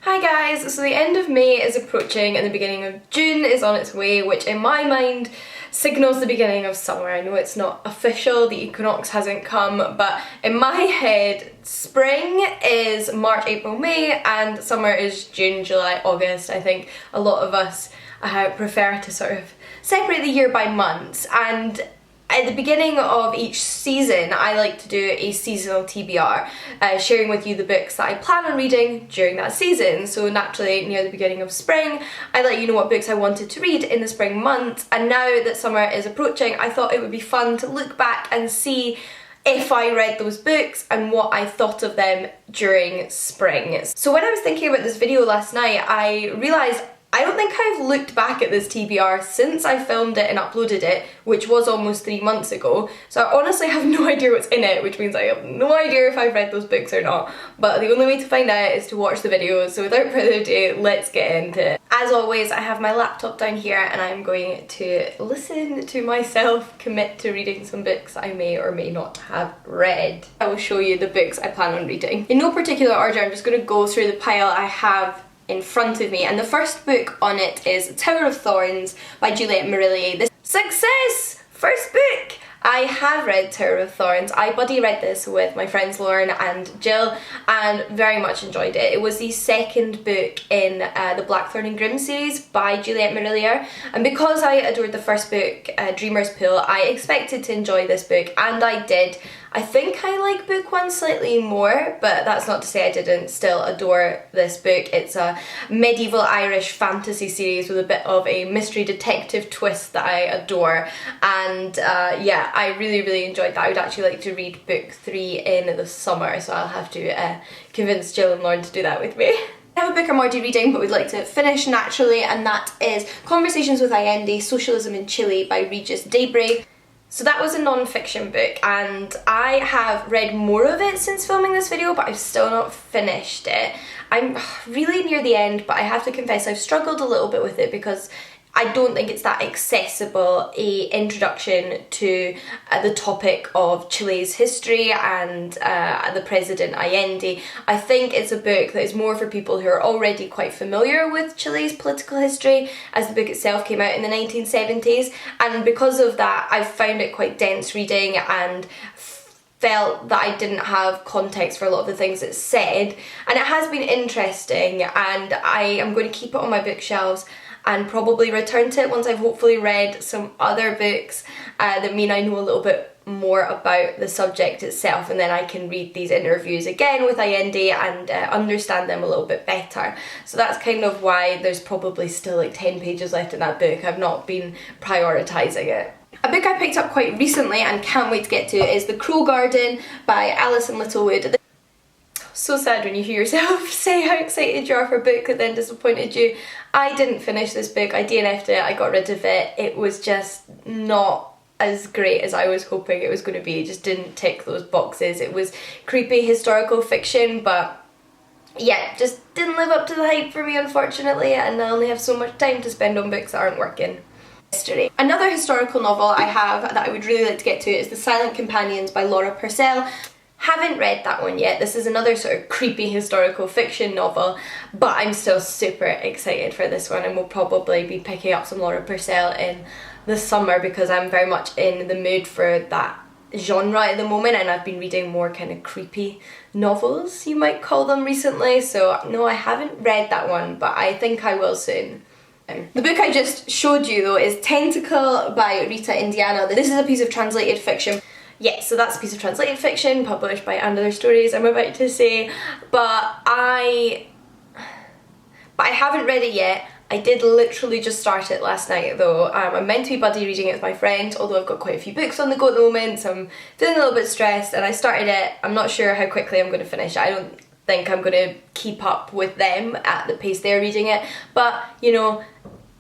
Hi guys, so the end of May is approaching and the beginning of June is on its way, which in my mind signals the beginning of summer. I know it's not official, the equinox hasn't come, but in my head spring is March, April, May and summer is June, July, August. I think a lot of us prefer to sort of separate the year by months, and at the beginning of each season I like to do a seasonal TBR, sharing with you the books that I plan on reading during that season. So naturally near the beginning of spring I let you know what books I wanted to read in the spring months, and now that summer is approaching I thought it would be fun to look back and see if I read those books and what I thought of them during spring. So when I was thinking about this video last night I realised I don't think I've looked back at this TBR since I filmed it and uploaded it, which was almost 3 months ago. So I honestly have no idea what's in it, which means I have no idea if I've read those books or not. But the only way to find out is to watch the videos. So without further ado, let's get into it. As always, I have my laptop down here and I'm going to listen to myself commit to reading some books I may or may not have read. I will show you the books I plan on reading. In no particular order, I'm just going to go through the pile I have in front of me, and the first book on it is Tower of Thorns by Juliette Marillier. This success! First book! I have read Tower of Thorns. I buddy read this with my friends Lauren and Jill and very much enjoyed it. It was the second book in the Blackthorn and Grimm series by Juliette Marillier, and because I adored the first book, Dreamer's Pool, I expected to enjoy this book and I did. I think I like book one slightly more, but that's not to say I didn't still adore this book. It's a medieval Irish fantasy series with a bit of a mystery detective twist that I adore, and yeah, I really enjoyed that. I would actually like to read book 3 in the summer, so I'll have to convince Jill and Lauren to do that with me. I have a book I'm already reading but would like to finish naturally, and that is Conversations with Allende, Socialism in Chile by Regis Debray. So that was a non-fiction book and I have read more of it since filming this video, but I've still not finished it. I'm really near the end, but I have to confess I've struggled a little bit with it because I don't think it's that accessible a introduction to the topic of Chile's history and the President Allende. I think it's a book that is more for people who are already quite familiar with Chile's political history, as the book itself came out in the 1970s, and because of that I've found it quite dense reading and felt that I didn't have context for a lot of the things it said, and it has been interesting and I am going to keep it on my bookshelves and probably return to it once I've hopefully read some other books that mean I know a little bit more about the subject itself, and then I can read these interviews again with Allende and understand them a little bit better. So that's kind of why there's probably still like 10 pages left in that book. I've not been prioritising it. A book I picked up quite recently and can't wait to get to is The Crow Garden by Alison Littlewood. So sad when you hear yourself say how excited you are for a book that then disappointed you. I didn't finish this book, I DNF'd it, I got rid of it. It was just not as great as I was hoping it was going to be. It just didn't tick those boxes. It was creepy historical fiction, but yeah, just didn't live up to the hype for me unfortunately, and I only have so much time to spend on books that aren't working. History. Another historical novel I have that I would really like to get to is The Silent Companions by Laura Purcell. Haven't read that one yet. This is another sort of creepy historical fiction novel, but I'm still super excited for this one and will probably be picking up some Laura Purcell in the summer because I'm very much in the mood for that genre at the moment, and I've been reading more kind of creepy novels, you might call them, recently. So no, I haven't read that one, but I think I will soon. The book I just showed you though is Tentacle by Rita Indiana. This is a piece of translated fiction. Yeah, so that's a piece of translated fiction published by And Other Stories, I'm about to say, but I haven't read it yet. I did literally just start it last night though. I'm meant to be buddy reading it with my friend, although I've got quite a few books on the go at the moment, so I'm feeling a little bit stressed, and I started it. I'm not sure how quickly I'm going to finish it. I don't think I'm going to keep up with them at the pace they're reading it, but you know,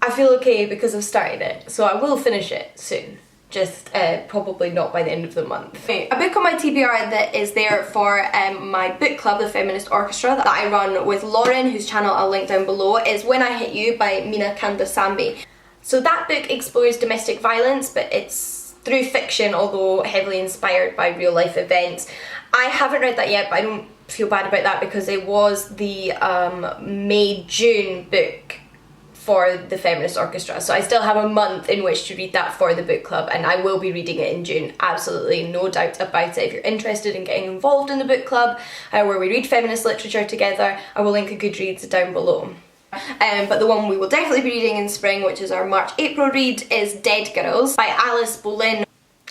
I feel okay because I've started it, so I will finish it soon. Just probably not by the end of the month. Okay, a book on my TBR that is there for my book club, the Feminist Orchestra, that I run with Lauren, whose channel I'll link down below, is When I Hit You by Mina Kandasambi. So that book explores domestic violence, but it's through fiction, although heavily inspired by real life events. I haven't read that yet, but I don't feel bad about that because it was the May-June book for the Feminist Orchestra, so I still have a month in which to read that for the book club, and I will be reading it in June, absolutely no doubt about it. If you're interested in getting involved in the book club where we read feminist literature together, I will link a Goodreads down below. But the one we will definitely be reading in spring, which is our March-April read, is Dead Girls by Alice Boleyn.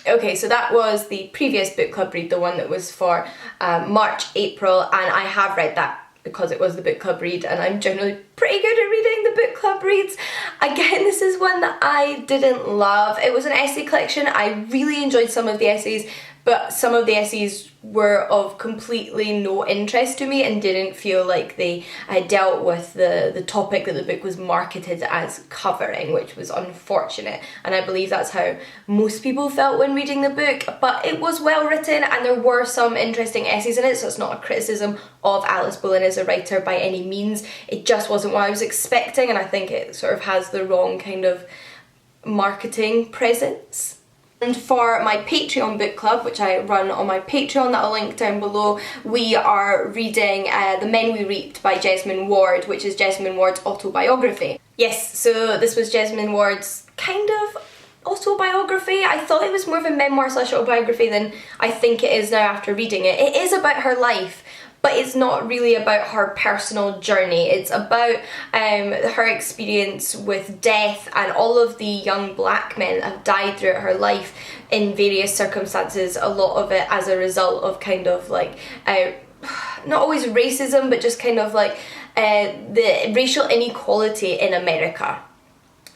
Okay, so that was the previous book club read, the one that was for March-April, and I have read that because it was the book club read, and I'm generally pretty good at reading the book club reads. Again, this is one that I didn't love. It was an essay collection. I really enjoyed some of the essays, but some of the essays were of completely no interest to me and didn't feel like they dealt with the topic that the book was marketed as covering, which was unfortunate, and I believe that's how most people felt when reading the book. But it was well written and there were some interesting essays in it, so it's not a criticism of Alice Boleyn as a writer by any means. It just wasn't what I was expecting, and I think it sort of has the wrong kind of marketing presence. And for my Patreon book club, which I run on my Patreon that I'll link down below, we are reading The Men We Reaped by Jesmyn Ward, which is Jesmyn Ward's autobiography. Yes, so this was Jesmyn Ward's kind of autobiography. I thought it was more of a memoir slash autobiography than I think it is now after reading it. It is about her life, but it's not really about her personal journey. It's about her experience with death and all of the young black men that have died throughout her life in various circumstances, a lot of it as a result of kind of like, not always racism, but just kind of like the racial inequality in America.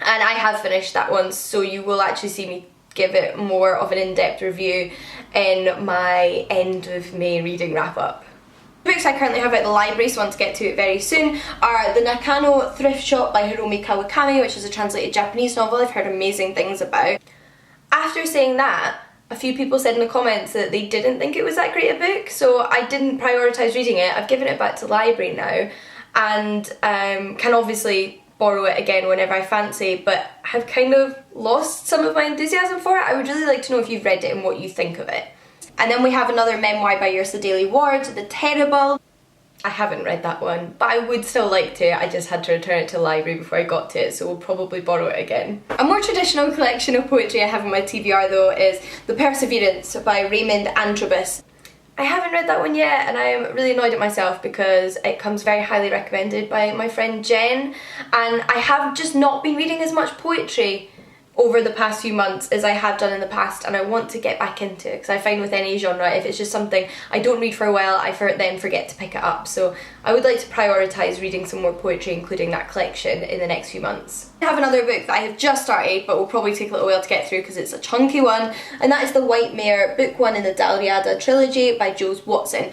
And I have finished that one, so you will actually see me give it more of an in-depth review in my end of May reading wrap-up. The books I currently have at the library, so I want to get to it very soon, are The Nakano Thrift Shop by Hiromi Kawakami, which is a translated Japanese novel I've heard amazing things about. After saying that, a few people said in the comments that they didn't think it was that great a book, so I didn't prioritise reading it. I've given it back to the library now, and can obviously borrow it again whenever I fancy, but have kind of lost some of my enthusiasm for it. I would really like to know if you've read it and what you think of it. And then we have another memoir by Ursula Daly Ward, The Terrible. I haven't read that one, but I would still like to. I just had to return it to the library before I got to it, so we'll probably borrow it again. A more traditional collection of poetry I have in my TBR though is The Perseverance by Raymond Antrobus. I haven't read that one yet, and I am really annoyed at myself because it comes very highly recommended by my friend Jen, and I have just not been reading as much poetry over the past few months as I have done in the past, and I want to get back into it because I find with any genre, if it's just something I don't read for a while, I then forget to pick it up. So I would like to prioritise reading some more poetry, including that collection, in the next few months. I have another book that I have just started but will probably take a little while to get through because it's a chunky one, and that is The White Mare, book 1 in the Dalriada trilogy by Joe Watson.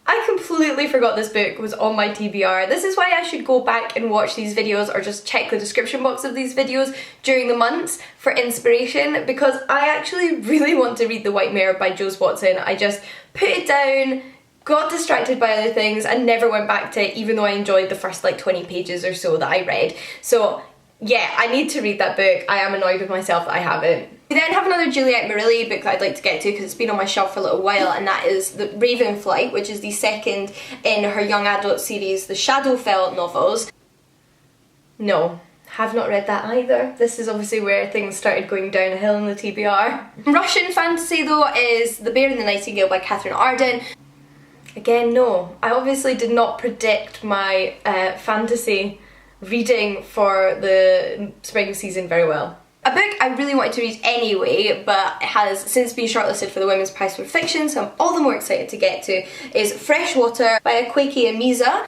I completely forgot this book was on my TBR. This is why I should go back and watch these videos or just check the description box of these videos during the months for inspiration, because I actually really want to read The White Mare by Joe Watson. I just put it down, got distracted by other things and never went back to it, even though I enjoyed the first like 20 pages or so that I read. So yeah, I need to read that book. I am annoyed with myself that I haven't. We then have another Juliette Marilli book that I'd like to get to because it's been on my shelf for a little while, and that is the Revenant Flight, which is the second in her young adult series, the Shadowfell novels. No, have not read that either. This is obviously where things started going downhill in the TBR. Russian fantasy though is The Bear and the Nightingale by Catherine Arden. Again, no. I obviously did not predict my fantasy reading for the spring season very well. A book I really wanted to read anyway, but has since been shortlisted for the Women's Prize for Fiction, so I'm all the more excited to get to, is Freshwater by Akwaeke Amiza.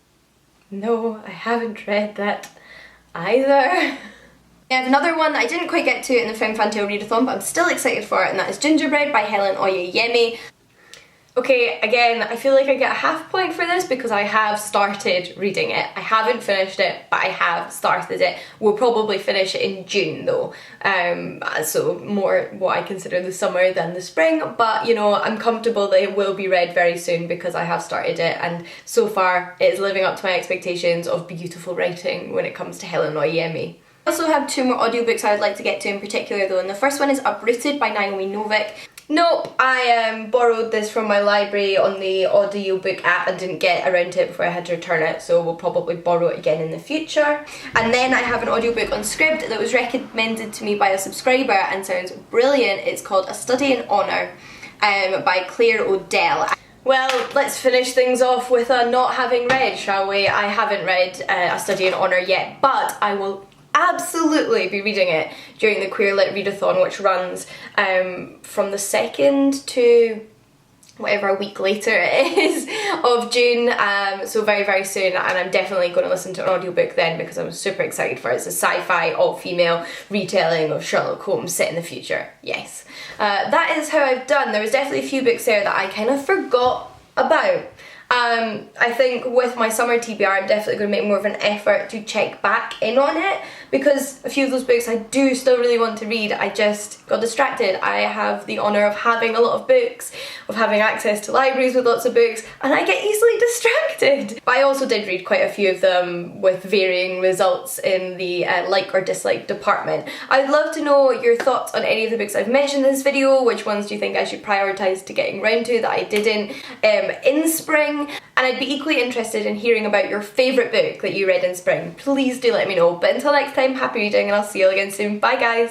No, I haven't read that either. I have another one that I didn't quite get to in the Femme Fatale readathon, but I'm still excited for it, and that is Gingerbread by Helen Oyeyemi. Okay, again, I feel like I get a half point for this because I have started reading it. I haven't finished it, but I have started it. We'll probably finish it in June though, so more what I consider the summer than the spring, but you know, I'm comfortable that it will be read very soon because I have started it, and so far it is living up to my expectations of beautiful writing when it comes to Helen Oyeyemi. I also have two more audiobooks I would like to get to in particular though, and the first one is Uprooted by Naomi Novik. Nope, I borrowed this from my library on the audiobook app and didn't get around to it before I had to return it, so we'll probably borrow it again in the future. And then I have an audiobook on Scribd that was recommended to me by a subscriber and sounds brilliant. It's called A Study in Honour by Claire O'Dell. Well, let's finish things off with a not having read, shall we? I haven't read A Study in Honour yet, but I will absolutely be reading it during the Queer Lit Readathon, which runs from the 2nd to whatever week later it is of June, so very, very soon, and I'm definitely going to listen to an audiobook then because I'm super excited for it. It's a sci-fi, all-female retelling of Sherlock Holmes set in the future. Yes. That is how I've done. There was definitely a few books there that I kind of forgot about. I think with my summer TBR I'm definitely going to make more of an effort to check back in on it, because a few of those books I do still really want to read. I just got distracted. I have the honour of having a lot of books, of having access to libraries with lots of books, and I get easily distracted. But I also did read quite a few of them with varying results in the like or dislike department. I'd love to know your thoughts on any of the books I've mentioned in this video. Which ones do you think I should prioritise to getting round to that I didn't in spring? And I'd be equally interested in hearing about your favourite book that you read in spring. Please do let me know. But until next time, happy reading, and I'll see you all again soon. Bye guys!